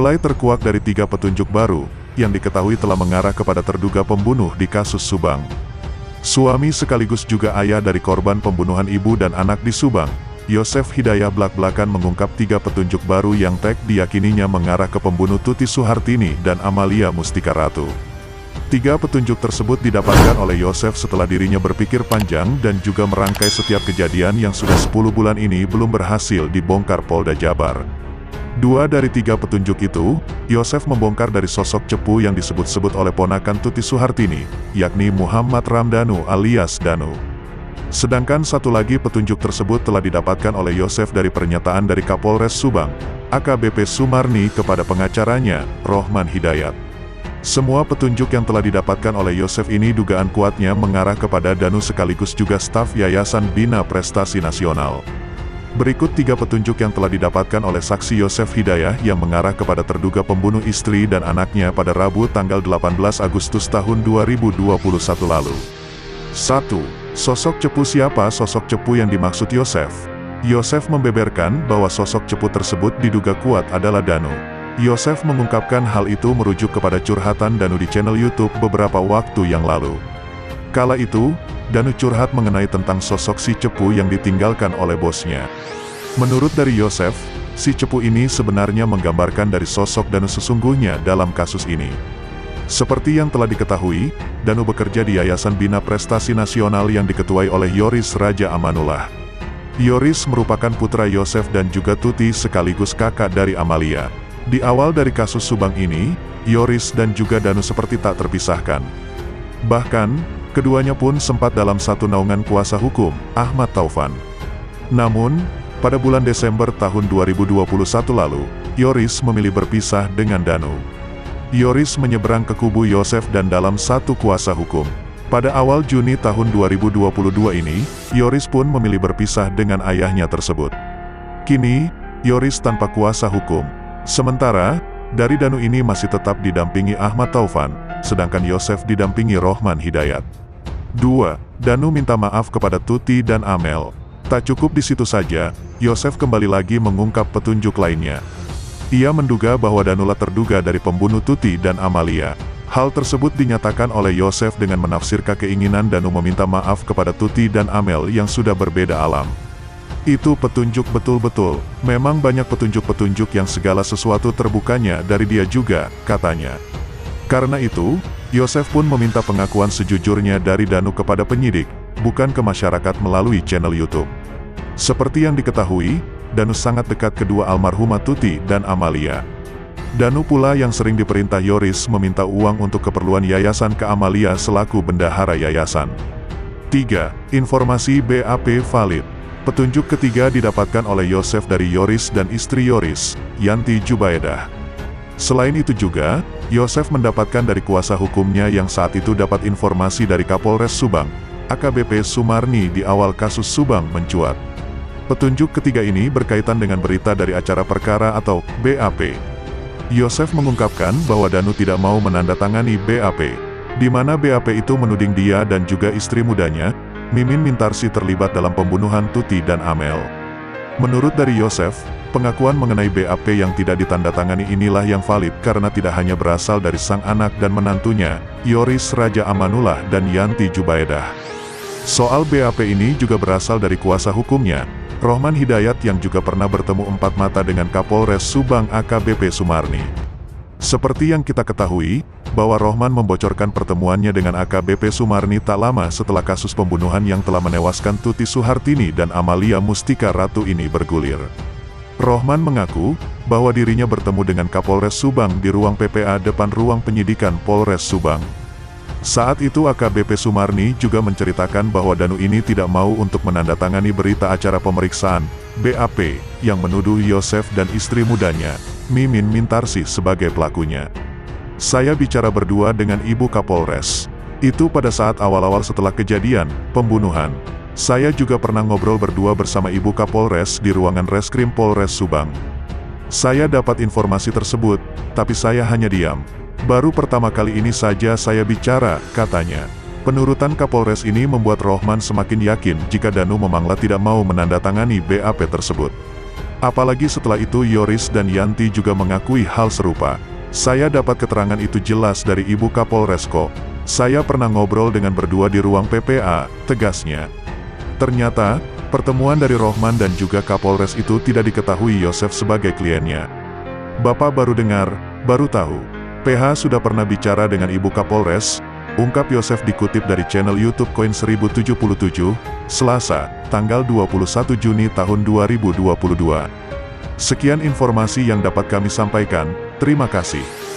mulai terkuak dari 3 petunjuk baru, yang diketahui telah mengarah kepada terduga pembunuh di kasus Subang. Suami sekaligus juga ayah dari korban pembunuhan ibu dan anak di Subang, Yosef Hidayah blak-blakan mengungkap 3 petunjuk baru yang diyakininya mengarah ke pembunuh Tuti Suhartini dan Amalia Mustika Ratu. 3 petunjuk tersebut didapatkan oleh Yosef setelah dirinya berpikir panjang dan juga merangkai setiap kejadian yang sudah 10 bulan ini belum berhasil dibongkar Polda Jabar. 2 dari 3 petunjuk itu, Yosef membongkar dari sosok cepu yang disebut-sebut oleh ponakan Tuti Suhartini, yakni Muhammad Ramdhanu alias Danu. Sedangkan 1 lagi petunjuk tersebut telah didapatkan oleh Yosef dari pernyataan dari Kapolres Subang, AKBP Sumarni kepada pengacaranya, Rohman Hidayat. Semua petunjuk yang telah didapatkan oleh Yosef ini dugaan kuatnya mengarah kepada Danu sekaligus juga staf Yayasan Bina Prestasi Nasional. Berikut 3 petunjuk yang telah didapatkan oleh saksi Yosef Hidayah yang mengarah kepada terduga pembunuh istri dan anaknya pada Rabu tanggal 18 Agustus tahun 2021 lalu. 1. Sosok cepu. Siapa sosok cepu yang dimaksud Yosef? Yosef membeberkan bahwa sosok cepu tersebut diduga kuat adalah Danu. Yosef mengungkapkan hal itu merujuk kepada curhatan Danu di channel YouTube beberapa waktu yang lalu. Kala itu, Danu curhat mengenai tentang sosok si cepu yang ditinggalkan oleh bosnya. Menurut dari Yosef, si cepu ini sebenarnya menggambarkan dari sosok Danu sesungguhnya dalam kasus ini. Seperti yang telah diketahui, Danu bekerja di Yayasan Bina Prestasi Nasional yang diketuai oleh Yoris Raja Amanullah. Yoris merupakan putra Yosef dan juga Tuti sekaligus kakak dari Amalia. Di awal dari kasus Subang ini, Yoris dan juga Danu seperti tak terpisahkan. Bahkan, keduanya pun sempat dalam satu naungan kuasa hukum, Ahmad Taufan. Namun, pada bulan Desember tahun 2021 lalu, Yoris memilih berpisah dengan Danu. Yoris menyeberang ke kubu Yosef dan dalam satu kuasa hukum. Pada awal Juni tahun 2022 ini, Yoris pun memilih berpisah dengan ayahnya tersebut. Kini, Yoris tanpa kuasa hukum. Sementara, dari Danu ini masih tetap didampingi Ahmad Taufan, sedangkan Yosef didampingi Rohman Hidayat. 2. Danu minta maaf kepada Tuti dan Amel. Tak cukup di situ saja, Yosef kembali lagi mengungkap petunjuk lainnya. Ia menduga bahwa Danulah terduga dari pembunuh Tuti dan Amalia. Hal tersebut dinyatakan oleh Yosef dengan menafsirkan keinginan Danu meminta maaf kepada Tuti dan Amel yang sudah berbeda alam. Itu petunjuk betul-betul, memang banyak petunjuk-petunjuk yang segala sesuatu terbukanya dari dia juga, katanya. Karena itu, Yosef pun meminta pengakuan sejujurnya dari Danu kepada penyidik, bukan ke masyarakat melalui channel YouTube. Seperti yang diketahui, Danu sangat dekat kedua almarhumah Tuti dan Amalia. Danu pula yang sering diperintah Yoris meminta uang untuk keperluan yayasan ke Amalia selaku bendahara yayasan. 3. Informasi BAP valid. Petunjuk ketiga didapatkan oleh Yosef dari Yoris dan istri Yoris, Yanti Jubaedah. Selain itu juga, Yosef mendapatkan dari kuasa hukumnya yang saat itu dapat informasi dari Kapolres Subang, AKBP Sumarni di awal kasus Subang mencuat. Petunjuk ketiga ini berkaitan dengan berita dari acara perkara atau BAP. Yosef mengungkapkan bahwa Danu tidak mau menandatangani BAP, di mana BAP itu menuding dia dan juga istri mudanya, Mimin Mintarsi terlibat dalam pembunuhan Tuti dan Amel. Menurut dari Yosef, pengakuan mengenai BAP yang tidak ditandatangani inilah yang valid karena tidak hanya berasal dari sang anak dan menantunya, Yoris Raja Amanullah dan Yanti Jubaedah. Soal BAP ini juga berasal dari kuasa hukumnya, Rohman Hidayat yang juga pernah bertemu 4 mata dengan Kapolres Subang AKBP Sumarni. Seperti yang kita ketahui, bahwa Rohman membocorkan pertemuannya dengan AKBP Sumarni tak lama setelah kasus pembunuhan yang telah menewaskan Tuti Suhartini dan Amalia Mustika Ratu ini bergulir. Rohman mengaku bahwa dirinya bertemu dengan Kapolres Subang di ruang PPA depan ruang penyidikan Polres Subang. Saat itu AKBP Sumarni juga menceritakan bahwa Danu ini tidak mau untuk menandatangani berita acara pemeriksaan, BAP, yang menuduh Yosef dan istri mudanya, Mimin Mintarsi sebagai pelakunya. Saya bicara berdua dengan Ibu Kapolres. Itu pada saat awal-awal setelah kejadian, pembunuhan. Saya juga pernah ngobrol berdua bersama Ibu Kapolres di ruangan Reskrim Polres Subang. Saya dapat informasi tersebut, tapi saya hanya diam. Baru pertama kali ini saja saya bicara, katanya. Penurutan Kapolres ini membuat Rohman semakin yakin jika Danu Memangla tidak mau menandatangani BAP tersebut. Apalagi setelah itu Yoris dan Yanti juga mengakui hal serupa. Saya dapat keterangan itu jelas dari Ibu Kapolres kok. Saya pernah ngobrol dengan berdua di ruang PPA, tegasnya. Ternyata, pertemuan dari Rohman dan juga Kapolres itu tidak diketahui Yosef sebagai kliennya. Bapak baru dengar, baru tahu. PH sudah pernah bicara dengan Ibu Kapolres, ungkap Yosef dikutip dari channel YouTube Koin 1077, Selasa, tanggal 21 Juni tahun 2022. Sekian informasi yang dapat kami sampaikan, terima kasih.